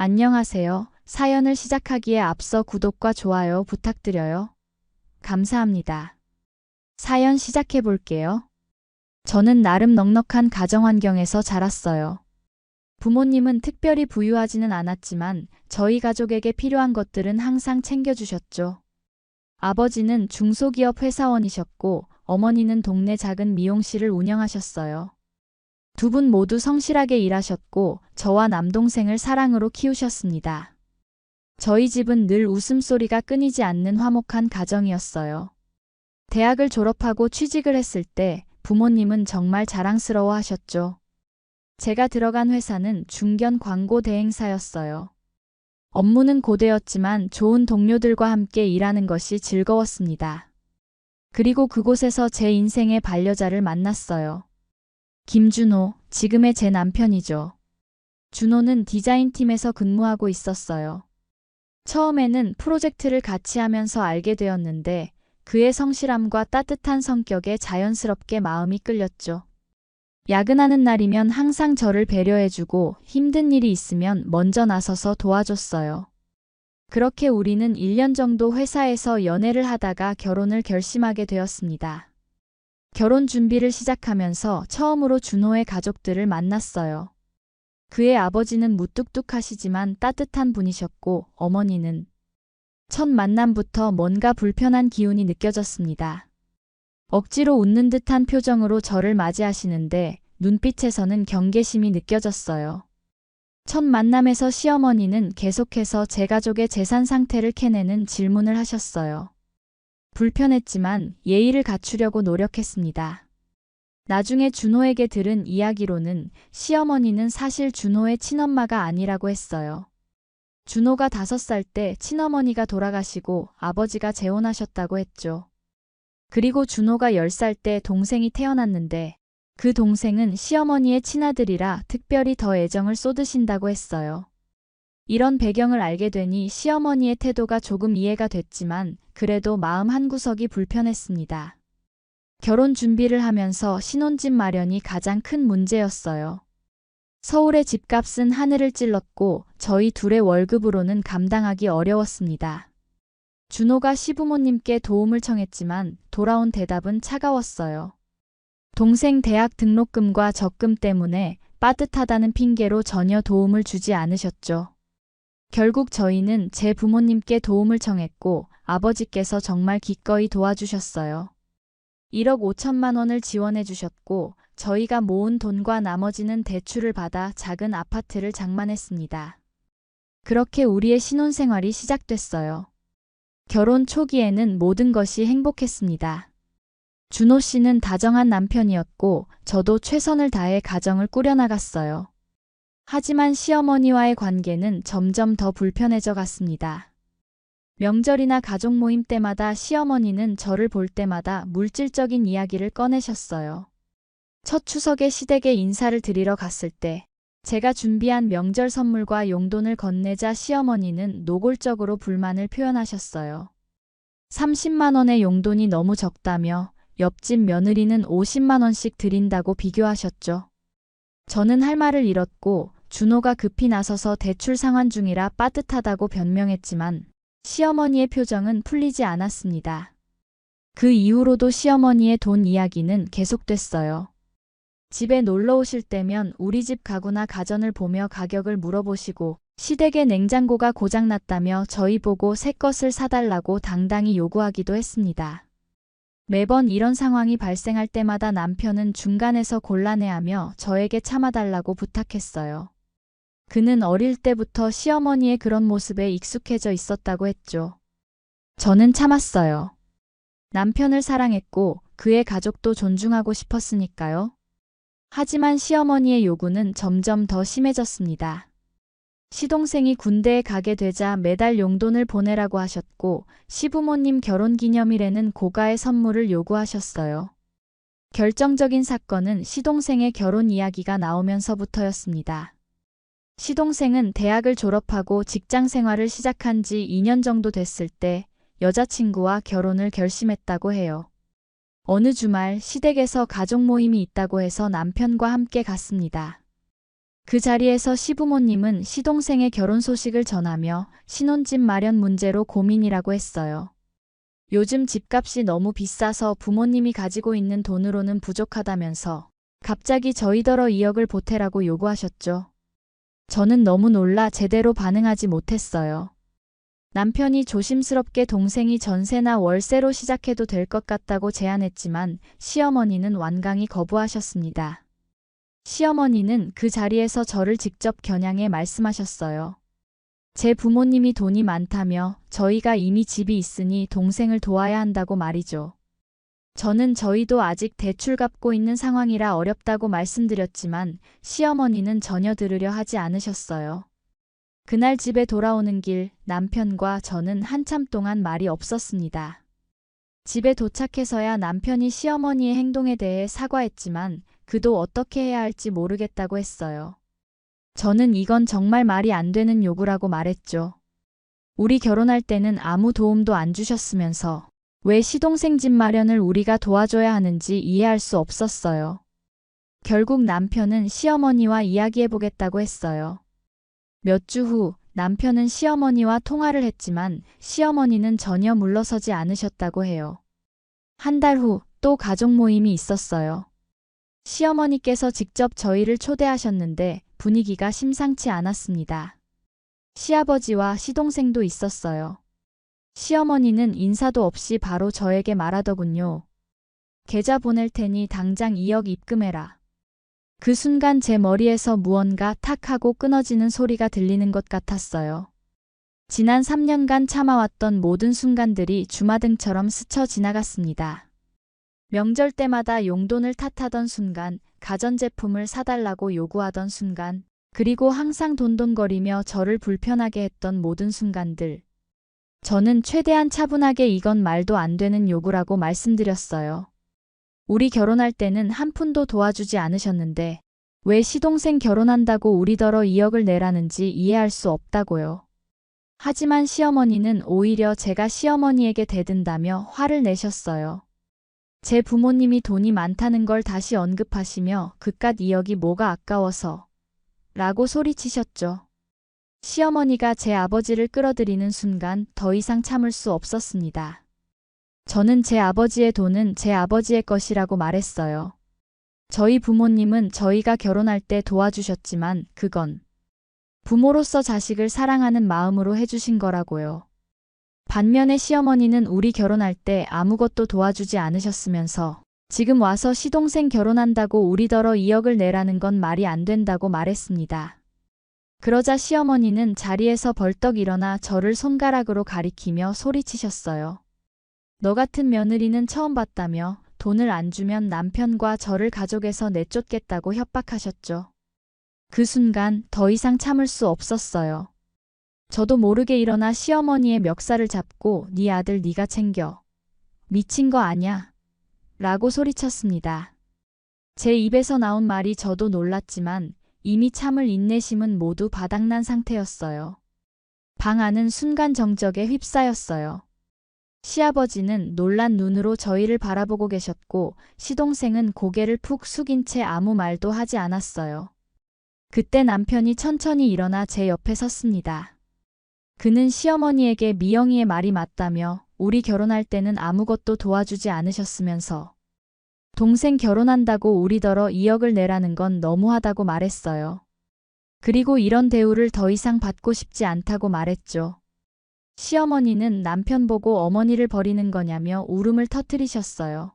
안녕하세요. 사연을 시작하기에 앞서 구독과 좋아요 부탁드려요. 감사합니다. 사연 시작해 볼게요. 저는 나름 넉넉한 가정 환경에서 자랐어요. 부모님은 특별히 부유하지는 않았지만 저희 가족에게 필요한 것들은 항상 챙겨주셨죠. 아버지는 중소기업 회사원이셨고 어머니는 동네 작은 미용실을 운영하셨어요. 두 분 모두 성실하게 일하셨고 저와 남동생을 사랑으로 키우셨습니다. 저희 집은 늘 웃음소리가 끊이지 않는 화목한 가정이었어요. 대학을 졸업하고 취직을 했을 때 부모님은 정말 자랑스러워 하셨죠. 제가 들어간 회사는 중견 광고 대행사였어요. 업무는 고되었지만 좋은 동료들과 함께 일하는 것이 즐거웠습니다. 그리고 그곳에서 제 인생의 반려자를 만났어요. 김준호, 지금의 제 남편이죠. 준호는 디자인팀에서 근무하고 있었어요. 처음에는 프로젝트를 같이 하면서 알게 되었는데 그의 성실함과 따뜻한 성격에 자연스럽게 마음이 끌렸죠. 야근하는 날이면 항상 저를 배려해주고 힘든 일이 있으면 먼저 나서서 도와줬어요. 그렇게 우리는 1년 정도 회사에서 연애를 하다가 결혼을 결심하게 되었습니다. 결혼 준비를 시작하면서 처음으로 준호의 가족들을 만났어요. 그의 아버지는 무뚝뚝하시지만 따뜻한 분이셨고 어머니는 첫 만남부터 뭔가 불편한 기운이 느껴졌습니다. 억지로 웃는 듯한 표정으로 저를 맞이하시는데 눈빛에서는 경계심이 느껴졌어요. 첫 만남에서 시어머니는 계속해서 제 가족의 재산 상태를 캐내는 질문을 하셨어요. 불편했지만 예의를 갖추려고 노력했습니다. 나중에 준호에게 들은 이야기로는 시어머니는 사실 준호의 친엄마가 아니라고 했어요. 준호가 5살 때 친어머니가 돌아가시고 아버지가 재혼하셨다고 했죠. 그리고 준호가 10살 때 동생이 태어났는데 그 동생은 시어머니의 친아들이라 특별히 더 애정을 쏟으신다고 했어요. 이런 배경을 알게 되니 시어머니의 태도가 조금 이해가 됐지만 그래도 마음 한구석이 불편했습니다. 결혼 준비를 하면서 신혼집 마련이 가장 큰 문제였어요. 서울의 집값은 하늘을 찔렀고 저희 둘의 월급으로는 감당하기 어려웠습니다. 준호가 시부모님께 도움을 청했지만 돌아온 대답은 차가웠어요. 동생 대학 등록금과 적금 때문에 빠듯하다는 핑계로 전혀 도움을 주지 않으셨죠. 결국 저희는 제 부모님께 도움을 청했고 아버지께서 정말 기꺼이 도와주셨어요. 1억 5천만 원을 지원해 주셨고 저희가 모은 돈과 나머지는 대출을 받아 작은 아파트를 장만했습니다. 그렇게 우리의 신혼생활이 시작됐어요. 결혼 초기에는 모든 것이 행복했습니다. 준호 씨는 다정한 남편이었고 저도 최선을 다해 가정을 꾸려나갔어요. 하지만 시어머니와의 관계는 점점 더 불편해져 갔습니다. 명절이나 가족 모임 때마다 시어머니는 저를 볼 때마다 물질적인 이야기를 꺼내셨어요. 첫 추석에 시댁에 인사를 드리러 갔을 때 제가 준비한 명절 선물과 용돈을 건네자 시어머니는 노골적으로 불만을 표현하셨어요. 30만 원의 용돈이 너무 적다며 옆집 며느리는 50만 원씩 드린다고 비교하셨죠. 저는 할 말을 잃었고 준호가 급히 나서서 대출 상환 중이라 빠듯하다고 변명했지만 시어머니의 표정은 풀리지 않았습니다. 그 이후로도 시어머니의 돈 이야기는 계속됐어요. 집에 놀러 오실 때면 우리 집 가구나 가전을 보며 가격을 물어보시고 시댁의 냉장고가 고장났다며 저희 보고 새 것을 사달라고 당당히 요구하기도 했습니다. 매번 이런 상황이 발생할 때마다 남편은 중간에서 곤란해하며 저에게 참아달라고 부탁했어요. 그는 어릴 때부터 시어머니의 그런 모습에 익숙해져 있었다고 했죠. 저는 참았어요. 남편을 사랑했고 그의 가족도 존중하고 싶었으니까요. 하지만 시어머니의 요구는 점점 더 심해졌습니다. 시동생이 군대에 가게 되자 매달 용돈을 보내라고 하셨고 시부모님 결혼기념일에는 고가의 선물을 요구하셨어요. 결정적인 사건은 시동생의 결혼 이야기가 나오면서부터였습니다. 시동생은 대학을 졸업하고 직장 생활을 시작한 지 2년 정도 됐을 때 여자친구와 결혼을 결심했다고 해요. 어느 주말 시댁에서 가족 모임이 있다고 해서 남편과 함께 갔습니다. 그 자리에서 시부모님은 시동생의 결혼 소식을 전하며 신혼집 마련 문제로 고민이라고 했어요. 요즘 집값이 너무 비싸서 부모님이 가지고 있는 돈으로는 부족하다면서 갑자기 저희더러 2억을 보태라고 요구하셨죠. 저는 너무 놀라 제대로 반응하지 못했어요. 남편이 조심스럽게 동생이 전세나 월세로 시작해도 될 것 같다고 제안했지만 시어머니는 완강히 거부하셨습니다. 시어머니는 그 자리에서 저를 직접 겨냥해 말씀하셨어요. 제 부모님이 돈이 많다며 저희가 이미 집이 있으니 동생을 도와야 한다고 말이죠. 저는 저희도 아직 대출 갚고 있는 상황이라 어렵다고 말씀드렸지만 시어머니는 전혀 들으려 하지 않으셨어요. 그날 집에 돌아오는 길 남편과 저는 한참 동안 말이 없었습니다. 집에 도착해서야 남편이 시어머니의 행동에 대해 사과했지만 그도 어떻게 해야 할지 모르겠다고 했어요. 저는 이건 정말 말이 안 되는 요구라고 말했죠. 우리 결혼할 때는 아무 도움도 안 주셨으면서 왜 시동생 집 마련을 우리가 도와줘야 하는지 이해할 수 없었어요. 결국 남편은 시어머니와 이야기해보겠다고 했어요. 몇 주 후 남편은 시어머니와 통화를 했지만 시어머니는 전혀 물러서지 않으셨다고 해요. 한 달 후 또 가족 모임이 있었어요. 시어머니께서 직접 저희를 초대하셨는데 분위기가 심상치 않았습니다. 시아버지와 시동생도 있었어요. 시어머니는 인사도 없이 바로 저에게 말하더군요. 계좌 보낼 테니 당장 2억 입금해라. 그 순간 제 머리에서 무언가 탁 하고 끊어지는 소리가 들리는 것 같았어요. 지난 3년간 참아왔던 모든 순간들이 주마등처럼 스쳐 지나갔습니다. 명절 때마다 용돈을 탓하던 순간, 가전제품을 사달라고 요구하던 순간, 그리고 항상 돈돈거리며 저를 불편하게 했던 모든 순간들. 저는 최대한 차분하게 이건 말도 안 되는 요구라고 말씀드렸어요. 우리 결혼할 때는 한 푼도 도와주지 않으셨는데 왜 시동생 결혼한다고 우리더러 2억을 내라는지 이해할 수 없다고요. 하지만 시어머니는 오히려 제가 시어머니에게 대든다며 화를 내셨어요. 제 부모님이 돈이 많다는 걸 다시 언급하시며 그깟 2억이 뭐가 아까워서 라고 소리치셨죠. 시어머니가 제 아버지를 끌어들이는 순간 더 이상 참을 수 없었습니다. 저는 제 아버지의 돈은 제 아버지의 것이라고 말했어요. 저희 부모님은 저희가 결혼할 때 도와주셨지만 그건 부모로서 자식을 사랑하는 마음으로 해주신 거라고요. 반면에 시어머니는 우리 결혼할 때 아무것도 도와주지 않으셨으면서 지금 와서 시동생 결혼한다고 우리더러 2억을 내라는 건 말이 안 된다고 말했습니다. 그러자 시어머니는 자리에서 벌떡 일어나 저를 손가락으로 가리키며 소리치셨어요. 너 같은 며느리는 처음 봤다며 돈을 안 주면 남편과 저를 가족에서 내쫓겠다고 협박하셨죠. 그 순간 더 이상 참을 수 없었어요. 저도 모르게 일어나 시어머니의 멱살을 잡고 네 아들 네가 챙겨. 미친 거 아냐? 라고 소리쳤습니다. 제 입에서 나온 말이 저도 놀랐지만 이미 참을 인내심은 모두 바닥난 상태였어요. 방 안은 순간 정적에 휩싸였어요. 시아버지는 놀란 눈으로 저희를 바라보고 계셨고 시동생은 고개를 푹 숙인 채 아무 말도 하지 않았어요. 그때 남편이 천천히 일어나 제 옆에 섰습니다. 그는 시어머니에게 미영이의 말이 맞다며 우리 결혼할 때는 아무것도 도와주지 않으셨으면서 동생 결혼한다고 우리더러 2억을 내라는 건 너무하다고 말했어요. 그리고 이런 대우를 더 이상 받고 싶지 않다고 말했죠. 시어머니는 남편 보고 어머니를 버리는 거냐며 울음을 터뜨리셨어요.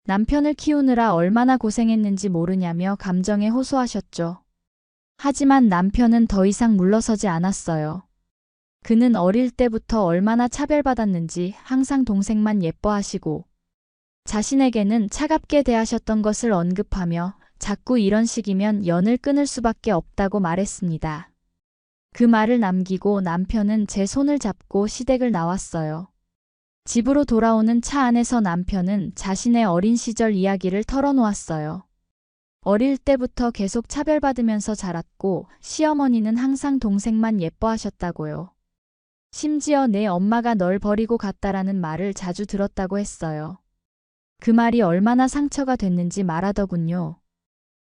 남편을 키우느라 얼마나 고생했는지 모르냐며 감정에 호소하셨죠. 하지만 남편은 더 이상 물러서지 않았어요. 그는 어릴 때부터 얼마나 차별받았는지 항상 동생만 예뻐하시고 자신에게는 차갑게 대하셨던 것을 언급하며 자꾸 이런 식이면 연을 끊을 수밖에 없다고 말했습니다. 그 말을 남기고 남편은 제 손을 잡고 시댁을 나왔어요. 집으로 돌아오는 차 안에서 남편은 자신의 어린 시절 이야기를 털어놓았어요. 어릴 때부터 계속 차별받으면서 자랐고 시어머니는 항상 동생만 예뻐하셨다고요. 심지어 내 엄마가 널 버리고 갔다라는 말을 자주 들었다고 했어요. 그 말이 얼마나 상처가 됐는지 말하더군요.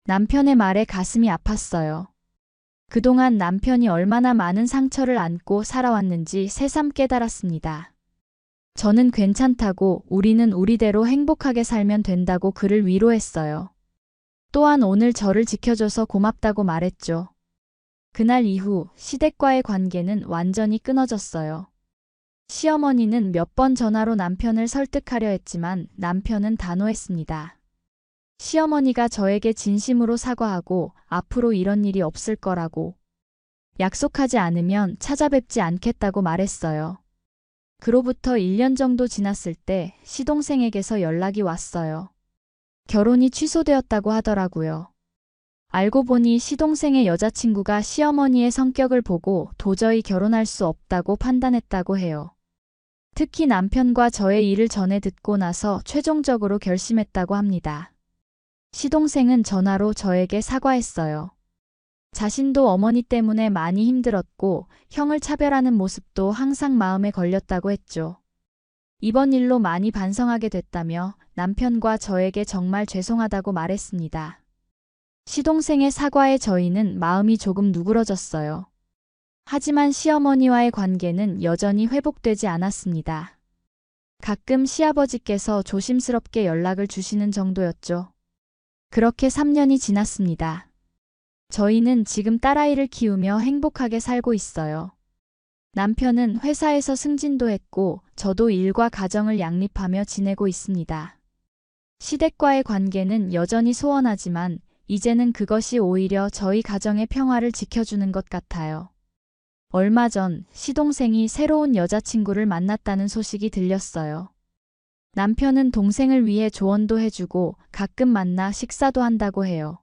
남편의 말에 가슴이 아팠어요. 그동안 남편이 얼마나 많은 상처를 안고 살아왔는지 새삼 깨달았습니다. 저는 괜찮다고, 우리는 우리대로 행복하게 살면 된다고 그를 위로했어요. 또한 오늘 저를 지켜줘서 고맙다고 말했죠. 그날 이후 시댁과의 관계는 완전히 끊어졌어요. 시어머니는 몇 번 전화로 남편을 설득하려 했지만 남편은 단호했습니다. 시어머니가 저에게 진심으로 사과하고 앞으로 이런 일이 없을 거라고 약속하지 않으면 찾아뵙지 않겠다고 말했어요. 그로부터 1년 정도 지났을 때 시동생에게서 연락이 왔어요. 결혼이 취소되었다고 하더라고요. 알고 보니 시동생의 여자친구가 시어머니의 성격을 보고 도저히 결혼할 수 없다고 판단했다고 해요. 특히 남편과 저의 일을 전해 듣고 나서 최종적으로 결심했다고 합니다. 시동생은 전화로 저에게 사과했어요. 자신도 어머니 때문에 많이 힘들었고 형을 차별하는 모습도 항상 마음에 걸렸다고 했죠. 이번 일로 많이 반성하게 됐다며 남편과 저에게 정말 죄송하다고 말했습니다. 시동생의 사과에 저희는 마음이 조금 누그러졌어요. 하지만 시어머니와의 관계는 여전히 회복되지 않았습니다. 가끔 시아버지께서 조심스럽게 연락을 주시는 정도였죠. 그렇게 3년이 지났습니다. 저희는 지금 딸아이를 키우며 행복하게 살고 있어요. 남편은 회사에서 승진도 했고 저도 일과 가정을 양립하며 지내고 있습니다. 시댁과의 관계는 여전히 소원하지만 이제는 그것이 오히려 저희 가정의 평화를 지켜주는 것 같아요. 얼마 전 시동생이 새로운 여자친구를 만났다는 소식이 들렸어요. 남편은 동생을 위해 조언도 해주고 가끔 만나 식사도 한다고 해요.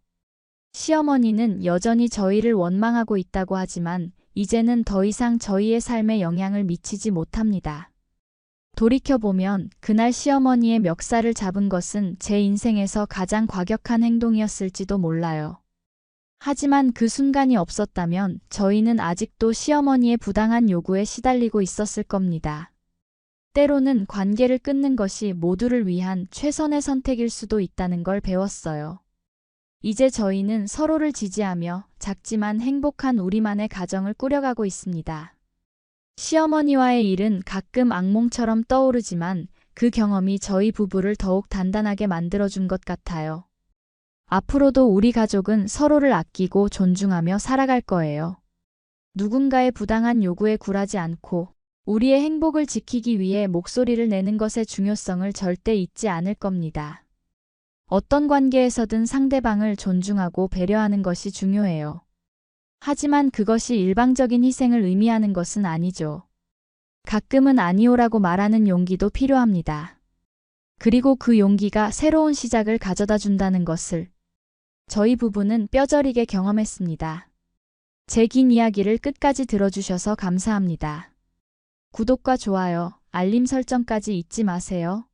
시어머니는 여전히 저희를 원망하고 있다고 하지만 이제는 더 이상 저희의 삶에 영향을 미치지 못합니다. 돌이켜보면 그날 시어머니의 멱살을 잡은 것은 제 인생에서 가장 과격한 행동이었을지도 몰라요. 하지만 그 순간이 없었다면 저희는 아직도 시어머니의 부당한 요구에 시달리고 있었을 겁니다. 때로는 관계를 끊는 것이 모두를 위한 최선의 선택일 수도 있다는 걸 배웠어요. 이제 저희는 서로를 지지하며 작지만 행복한 우리만의 가정을 꾸려가고 있습니다. 시어머니와의 일은 가끔 악몽처럼 떠오르지만 그 경험이 저희 부부를 더욱 단단하게 만들어준 것 같아요. 앞으로도 우리 가족은 서로를 아끼고 존중하며 살아갈 거예요. 누군가의 부당한 요구에 굴하지 않고 우리의 행복을 지키기 위해 목소리를 내는 것의 중요성을 절대 잊지 않을 겁니다. 어떤 관계에서든 상대방을 존중하고 배려하는 것이 중요해요. 하지만 그것이 일방적인 희생을 의미하는 것은 아니죠. 가끔은 아니오라고 말하는 용기도 필요합니다. 그리고 그 용기가 새로운 시작을 가져다 준다는 것을 저희 부부는 뼈저리게 경험했습니다. 제 긴 이야기를 끝까지 들어주셔서 감사합니다. 구독과 좋아요, 알림 설정까지 잊지 마세요.